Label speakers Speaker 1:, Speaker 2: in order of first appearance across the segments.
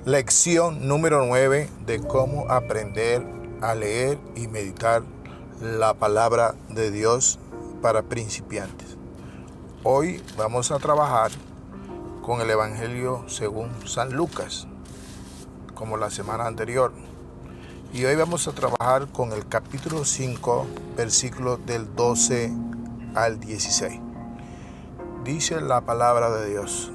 Speaker 1: Lección número 9 de cómo aprender a leer y meditar la palabra de Dios para principiantes. Hoy vamos a trabajar con el Evangelio según San Lucas, como la semana anterior. Y hoy vamos a trabajar con el capítulo 5, versículos del 12 al 16. Dice la palabra de Dios: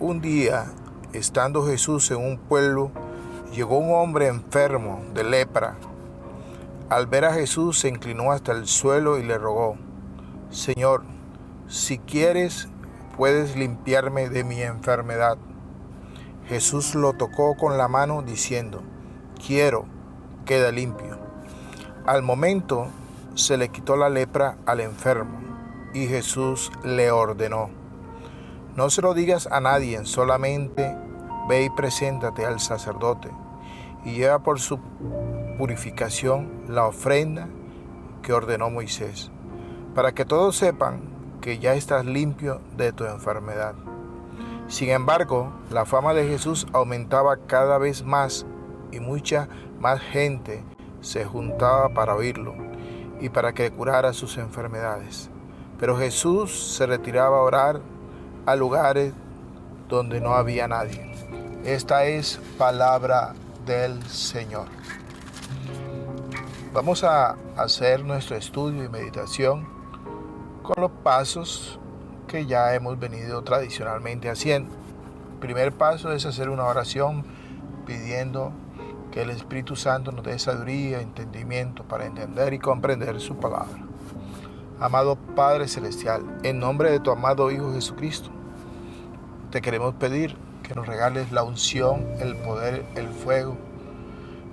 Speaker 1: Un día, estando Jesús en un pueblo, llegó un hombre enfermo de lepra. Al ver a Jesús, se inclinó hasta el suelo y le rogó: Señor, si quieres, puedes limpiarme de mi enfermedad. Jesús lo tocó con la mano diciendo: Quiero, queda limpio. Al momento se le quitó la lepra al enfermo, y Jesús le ordenó: No se lo digas a nadie, solamente ve y preséntate al sacerdote y lleva por su purificación la ofrenda que ordenó Moisés, para que todos sepan que ya estás limpio de tu enfermedad. Sin embargo, la fama de Jesús aumentaba cada vez más y mucha más gente se juntaba para oírlo y para que curara sus enfermedades. Pero Jesús se retiraba a orar a lugares donde no había nadie. Esta es palabra del Señor. Vamos a hacer nuestro estudio y meditación con los pasos que ya hemos venido tradicionalmente haciendo. El primer paso es hacer una oración pidiendo que el Espíritu Santo nos dé sabiduría y entendimiento para entender y comprender su palabra. Amado Padre Celestial, en nombre de tu amado Hijo Jesucristo, te queremos pedir que nos regales la unción, el poder, el fuego,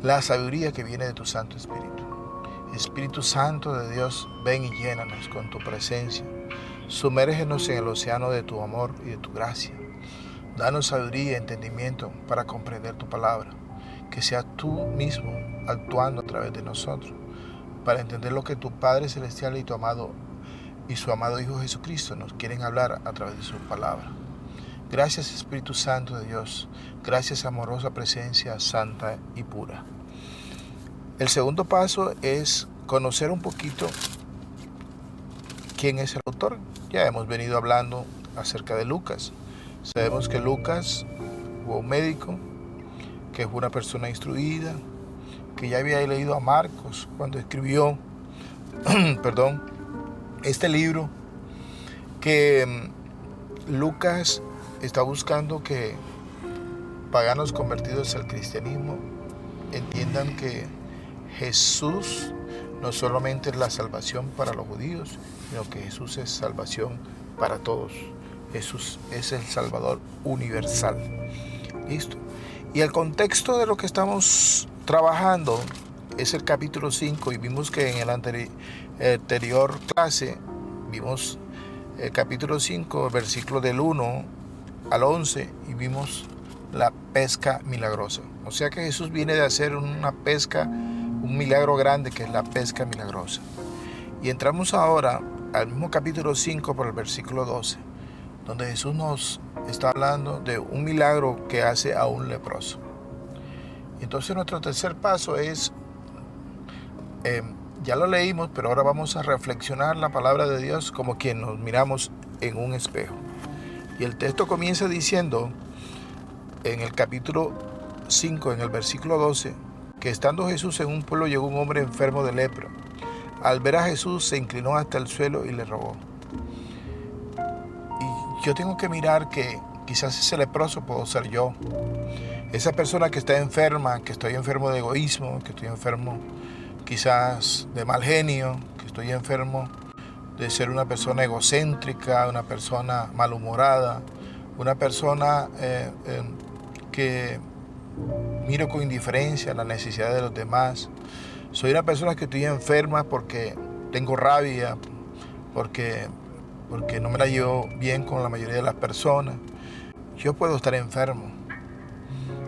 Speaker 1: la sabiduría que viene de tu Santo Espíritu. Espíritu Santo de Dios, ven y llénanos con tu presencia. Sumérgenos en el océano de tu amor y de tu gracia. Danos sabiduría y entendimiento para comprender tu palabra. Que seas tú mismo actuando a través de nosotros para entender lo que tu Padre Celestial y su amado Hijo Jesucristo nos quieren hablar a través de su palabra. Gracias, Espíritu Santo de Dios. Gracias, amorosa presencia santa y pura. El segundo paso es conocer un poquito quién es el autor. Ya hemos venido hablando acerca de Lucas. Sabemos que Lucas fue un médico, que fue una persona instruida, que ya había leído a Marcos cuando escribió este libro, que Lucas está buscando que paganos convertidos al cristianismo entiendan que Jesús no solamente es la salvación para los judíos, sino que Jesús es salvación para todos. Jesús es el Salvador universal. ¿Listo? Y el contexto de lo que estamos trabajando es el capítulo 5, y vimos que en el anterior clase vimos el capítulo 5, versículo del 1 al 11, y vimos la pesca milagrosa. O sea que Jesús viene de hacer una pesca, un milagro grande, que es la pesca milagrosa. Y entramos ahora al mismo capítulo 5 por el versículo 12, donde Jesús nos está hablando de un milagro que hace a un leproso. Entonces nuestro tercer paso es, ya lo leímos, pero ahora vamos a reflexionar la palabra de Dios como quien nos miramos en un espejo. Y el texto comienza diciendo, en el capítulo 5, en el versículo 12, que estando Jesús en un pueblo, llegó un hombre enfermo de lepra. Al ver a Jesús, se inclinó hasta el suelo y le rogó. Y yo tengo que mirar que quizás ese leproso puedo ser yo. Esa persona que está enferma, que estoy enfermo de egoísmo, que estoy enfermo quizás de mal genio, que estoy enfermo de ser una persona egocéntrica, una persona malhumorada, una persona que miro con indiferencia las necesidades de los demás. Soy una persona que estoy enferma porque tengo rabia, porque no me la llevo bien con la mayoría de las personas. Yo puedo estar enfermo.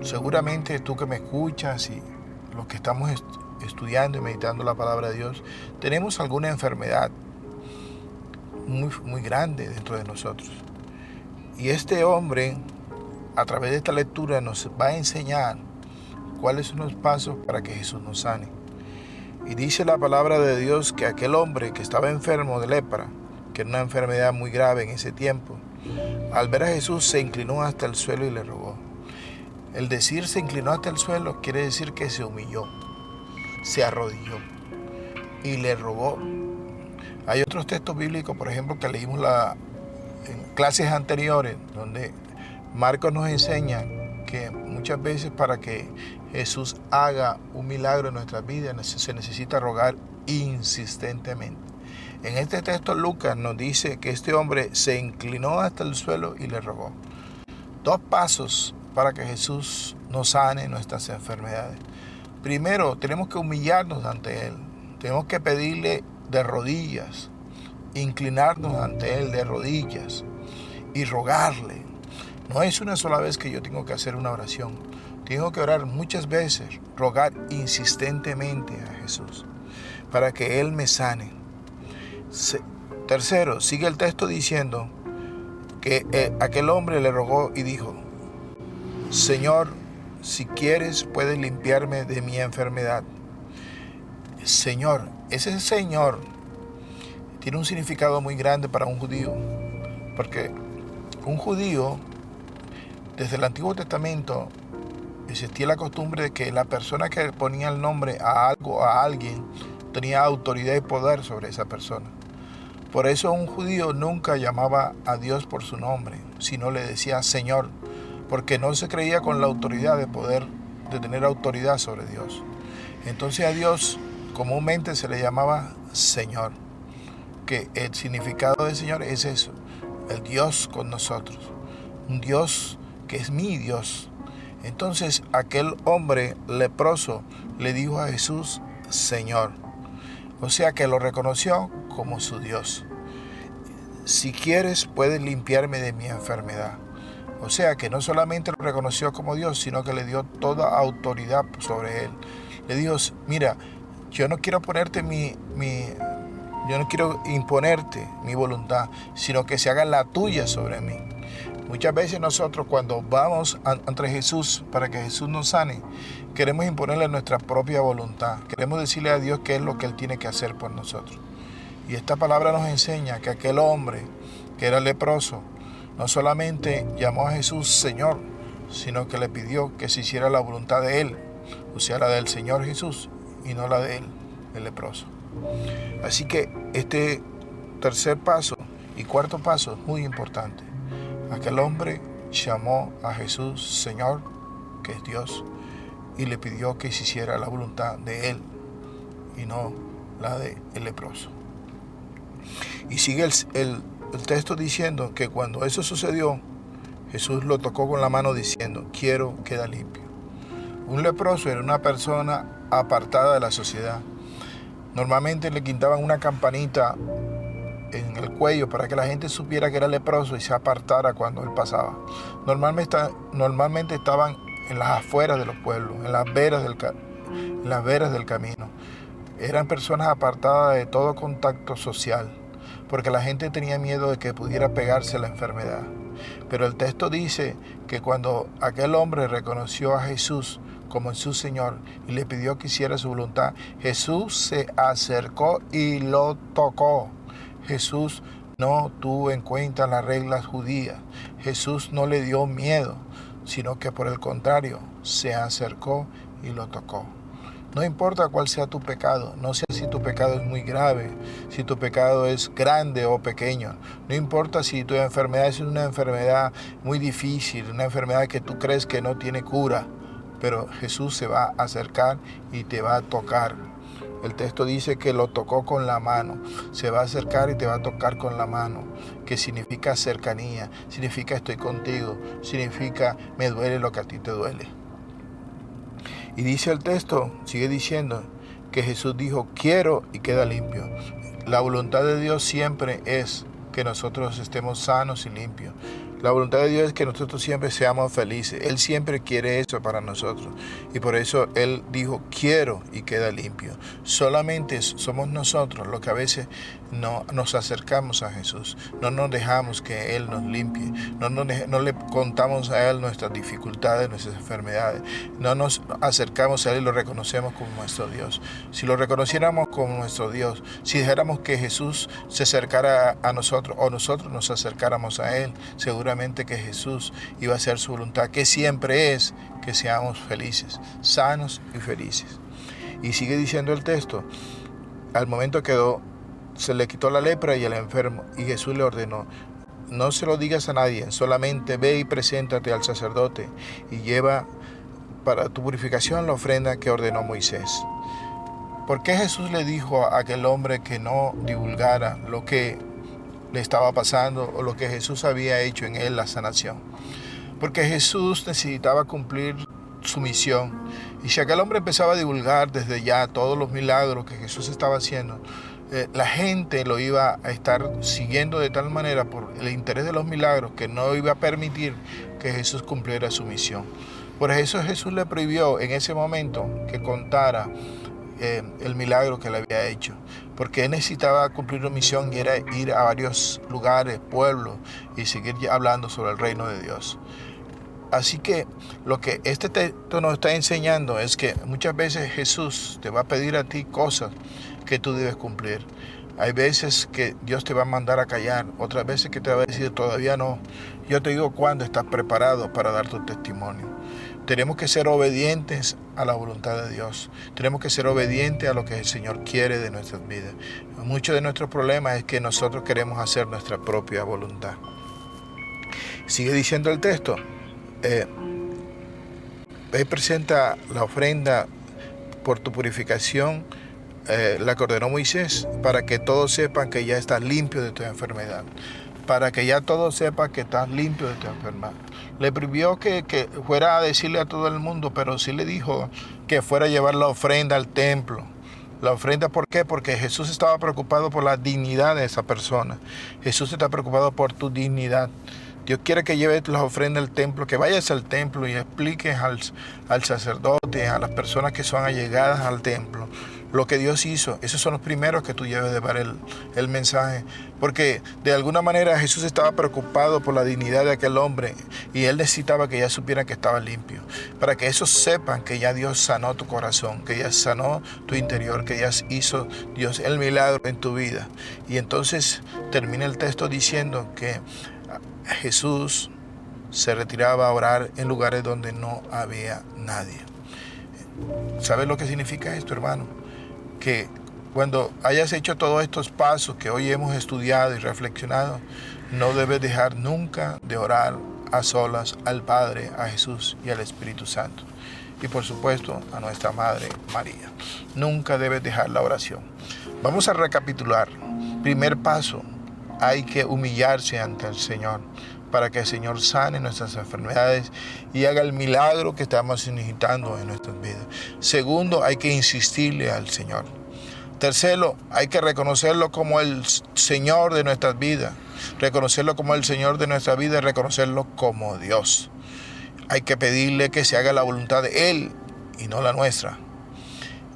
Speaker 1: Seguramente tú que me escuchas y los que estamos estudiando y meditando la palabra de Dios, tenemos alguna enfermedad muy grande dentro de nosotros. Y este hombre, a través de esta lectura, nos va a enseñar cuáles son los pasos para que Jesús nos sane. Y dice la palabra de Dios que aquel hombre que estaba enfermo de lepra, que era una enfermedad muy grave en ese tiempo, al ver a Jesús se inclinó hasta el suelo y le rogó. El decir se inclinó hasta el suelo quiere decir que se humilló, se arrodilló y le rogó. Hay otros textos bíblicos, por ejemplo, que leímos en clases anteriores, donde Marcos nos enseña que muchas veces para que Jesús haga un milagro en nuestras vidas se necesita rogar insistentemente. En este texto Lucas nos dice que este hombre se inclinó hasta el suelo y le rogó. 2 pasos para que Jesús nos sane nuestras enfermedades. Primero, tenemos que humillarnos ante Él. Tenemos que pedirle de rodillas, inclinarnos ante Él de rodillas y rogarle. No es una sola vez que yo tengo que hacer una oración. Tengo que orar muchas veces, rogar insistentemente a Jesús para que Él me sane. Tercero, sigue el texto diciendo que aquel hombre le rogó y dijo: Señor, si quieres puedes limpiarme de mi enfermedad. Señor, ese Señor tiene un significado muy grande para un judío, porque un judío, desde el Antiguo Testamento, existía la costumbre de que la persona que ponía el nombre a algo, a alguien, tenía autoridad y poder sobre esa persona. Por eso un judío nunca llamaba a Dios por su nombre, sino le decía Señor, porque no se creía con la autoridad de tener autoridad sobre Dios. Entonces a Dios comúnmente se le llamaba Señor, que el significado de Señor es eso, el Dios con nosotros, un Dios que es mi Dios. Entonces aquel hombre leproso le dijo a Jesús Señor, o sea que lo reconoció como su Dios. Si quieres puedes limpiarme de mi enfermedad. O sea que no solamente lo reconoció como Dios, sino que le dio toda autoridad sobre él. Le dijo, mira, yo no quiero yo no quiero imponerte mi voluntad, sino que se haga la tuya sobre mí. Muchas veces nosotros cuando vamos ante Jesús para que Jesús nos sane, queremos imponerle nuestra propia voluntad. Queremos decirle a Dios qué es lo que Él tiene que hacer por nosotros. Y esta palabra nos enseña que aquel hombre que era leproso no solamente llamó a Jesús Señor, sino que le pidió que se hiciera la voluntad de Él, o sea, la del Señor Jesús y no la de él, el leproso. Así que este tercer paso y cuarto paso es muy importante. Aquel hombre llamó a Jesús Señor, que es Dios, y le pidió que se hiciera la voluntad de Él y no la del leproso. Y sigue el texto diciendo que cuando eso sucedió, Jesús lo tocó con la mano diciendo, quiero, queda limpio. Un leproso era una persona apartada de la sociedad. Normalmente le quitaban una campanita en el cuello para que la gente supiera que era leproso y se apartara cuando él pasaba. Normalmente estaban en las afueras de los pueblos, en las veras del camino. Eran personas apartadas de todo contacto social, porque la gente tenía miedo de que pudiera pegarse la enfermedad. Pero el texto dice que cuando aquel hombre reconoció a Jesús como su Señor y le pidió que hiciera su voluntad, Jesús se acercó y lo tocó. Jesús no tuvo en cuenta las reglas judías. Jesús no le dio miedo, sino que por el contrario, se acercó y lo tocó. No importa cuál sea tu pecado, no sé si tu pecado es muy grave, si tu pecado es grande o pequeño. No importa si tu enfermedad es una enfermedad muy difícil, una enfermedad que tú crees que no tiene cura, pero Jesús se va a acercar y te va a tocar. El texto dice que lo tocó con la mano, se va a acercar y te va a tocar con la mano, que significa cercanía, significa estoy contigo, significa me duele lo que a ti te duele. Y dice el texto, sigue diciendo, que Jesús dijo, quiero y queda limpio. La voluntad de Dios siempre es que nosotros estemos sanos y limpios. La voluntad de Dios es que nosotros siempre seamos felices. Él siempre quiere eso para nosotros. Y por eso Él dijo, quiero, y queda limpio. Solamente somos nosotros los que a veces no nos acercamos a Jesús. No nos dejamos que Él nos limpie. No le contamos a Él nuestras dificultades, nuestras enfermedades. No nos acercamos a Él y lo reconocemos como nuestro Dios. Si lo reconociéramos como nuestro Dios, si dijéramos que Jesús se acercara a nosotros o nosotros nos acercáramos a Él, seguramente que Jesús iba a hacer su voluntad, que siempre es que seamos felices, sanos y felices. Y sigue diciendo el texto, al momento se le quitó la lepra y el enfermo, y Jesús le ordenó, no se lo digas a nadie, solamente ve y preséntate al sacerdote y lleva para tu purificación la ofrenda que ordenó Moisés. ¿Por qué Jesús le dijo a aquel hombre que no divulgara lo que le estaba pasando o lo que Jesús había hecho en él, la sanación? Porque Jesús necesitaba cumplir su misión. Y si aquel hombre empezaba a divulgar desde ya todos los milagros que Jesús estaba haciendo, la gente lo iba a estar siguiendo de tal manera por el interés de los milagros que no iba a permitir que Jesús cumpliera su misión. Por eso Jesús le prohibió en ese momento que contara el milagro que le había hecho, porque él necesitaba cumplir una misión y era ir a varios lugares, pueblos, y seguir hablando sobre el reino de Dios. Así que lo que este texto nos está enseñando es que muchas veces Jesús te va a pedir a ti cosas que tú debes cumplir. Hay veces que Dios te va a mandar a callar, otras veces que te va a decir todavía no. Yo te digo cuándo estás preparado para dar tu testimonio. Tenemos que ser obedientes a la voluntad de Dios. Tenemos que ser obedientes a lo que el Señor quiere de nuestras vidas. Muchos de nuestros problemas es que nosotros queremos hacer nuestra propia voluntad. Sigue diciendo el texto. Él presenta la ofrenda por tu purificación, la que ordenó Moisés, para que todos sepan que ya estás limpio de tu enfermedad. Para que ya todos sepan que estás limpio de tu enfermedad. Le prohibió que fuera a decirle a todo el mundo, pero sí le dijo que fuera a llevar la ofrenda al templo. La ofrenda, ¿por qué? Porque Jesús estaba preocupado por la dignidad de esa persona. Jesús está preocupado por tu dignidad. Dios quiere que lleves las ofrendas al templo, que vayas al templo y expliques al sacerdote, a las personas que son allegadas al templo, lo que Dios hizo. Esos son los primeros que tú lleves de dar el mensaje. Porque de alguna manera Jesús estaba preocupado por la dignidad de aquel hombre y él necesitaba que ya supieran que estaba limpio. Para que esos sepan que ya Dios sanó tu corazón, que ya sanó tu interior, que ya hizo Dios el milagro en tu vida. Y entonces termina el texto diciendo que Jesús se retiraba a orar en lugares donde no había nadie. ¿Sabes lo que significa esto, hermano? Que cuando hayas hecho todos estos pasos que hoy hemos estudiado y reflexionado, no debes dejar nunca de orar a solas al Padre, a Jesús y al Espíritu Santo. Y por supuesto a nuestra Madre María. Nunca debes dejar la oración. Vamos a recapitular. Primer paso. Hay que humillarse ante el Señor para que el Señor sane nuestras enfermedades y haga el milagro que estamos necesitando en nuestras vidas. Segundo, hay que insistirle al Señor. Tercero, hay que reconocerlo como el Señor de nuestras vidas. Reconocerlo como el Señor de nuestra vida y reconocerlo como Dios. Hay que pedirle que se haga la voluntad de Él y no la nuestra.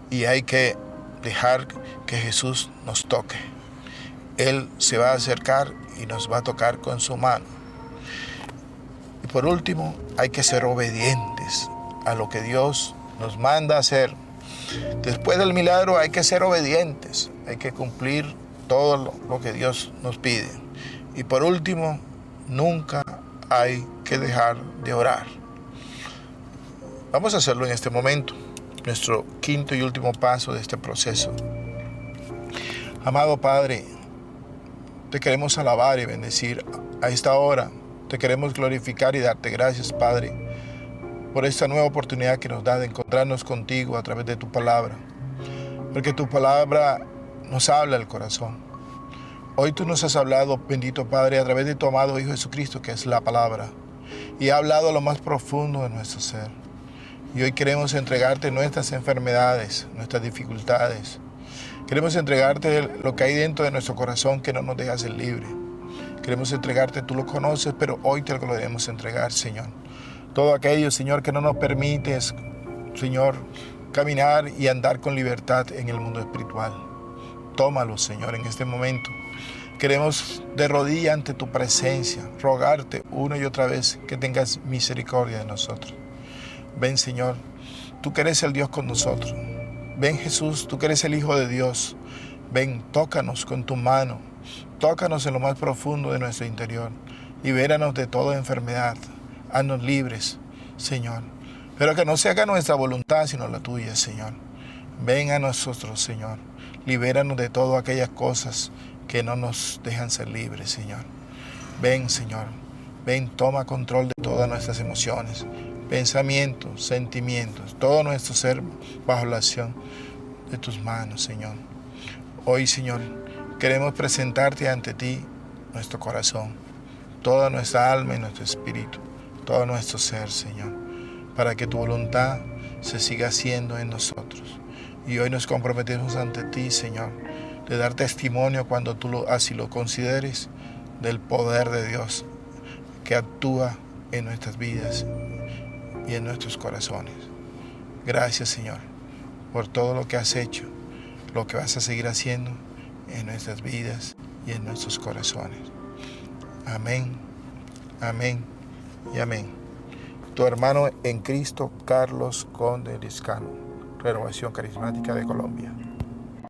Speaker 1: Y hay que dejar que Jesús nos toque. Él se va a acercar y nos va a tocar con su mano. Y por último, hay que ser obedientes a lo que Dios nos manda hacer. Después del milagro hay que ser obedientes. Hay que cumplir todo lo que Dios nos pide. Y por último, nunca hay que dejar de orar. Vamos a hacerlo en este momento. Nuestro quinto y último paso de este proceso. Amado Padre, te queremos alabar y bendecir a esta hora. Te queremos glorificar y darte gracias, Padre, por esta nueva oportunidad que nos da de encontrarnos contigo a través de tu palabra. Porque tu palabra nos habla al corazón. Hoy tú nos has hablado, bendito Padre, a través de tu amado Hijo Jesucristo, que es la palabra. Y ha hablado a lo más profundo de nuestro ser. Y hoy queremos entregarte nuestras enfermedades, nuestras dificultades. Queremos entregarte lo que hay dentro de nuestro corazón que no nos deja ser libres. Queremos entregarte, tú lo conoces, pero hoy te lo queremos entregar, Señor. Todo aquello, Señor, que no nos permites, Señor, caminar y andar con libertad en el mundo espiritual. Tómalo, Señor, en este momento. Queremos de rodillas ante tu presencia, rogarte una y otra vez que tengas misericordia de nosotros. Ven, Señor, tú que eres el Dios con nosotros. Ven, Jesús, tú que eres el Hijo de Dios. Ven, tócanos con tu mano. Tócanos en lo más profundo de nuestro interior. Libéranos de toda enfermedad. Haznos libres, Señor. Pero que no se haga nuestra voluntad, sino la tuya, Señor. Ven a nosotros, Señor. Libéranos de todas aquellas cosas que no nos dejan ser libres, Señor. Ven, Señor. Ven, toma control de todas nuestras emociones, pensamientos, sentimientos, todo nuestro ser bajo la acción de tus manos, Señor. Hoy, Señor, queremos presentarte ante ti nuestro corazón, toda nuestra alma y nuestro espíritu, todo nuestro ser, Señor, para que tu voluntad se siga haciendo en nosotros. Y hoy nos comprometemos ante ti, Señor, de dar testimonio cuando tú así lo consideres, del poder de Dios que actúa en nuestras vidas y en nuestros corazones. Gracias, Señor, por todo lo que has hecho, lo que vas a seguir haciendo en nuestras vidas y en nuestros corazones. Amén, amén y amén. Tu hermano en Cristo, Carlos Conde Liscano, Renovación Carismática de Colombia.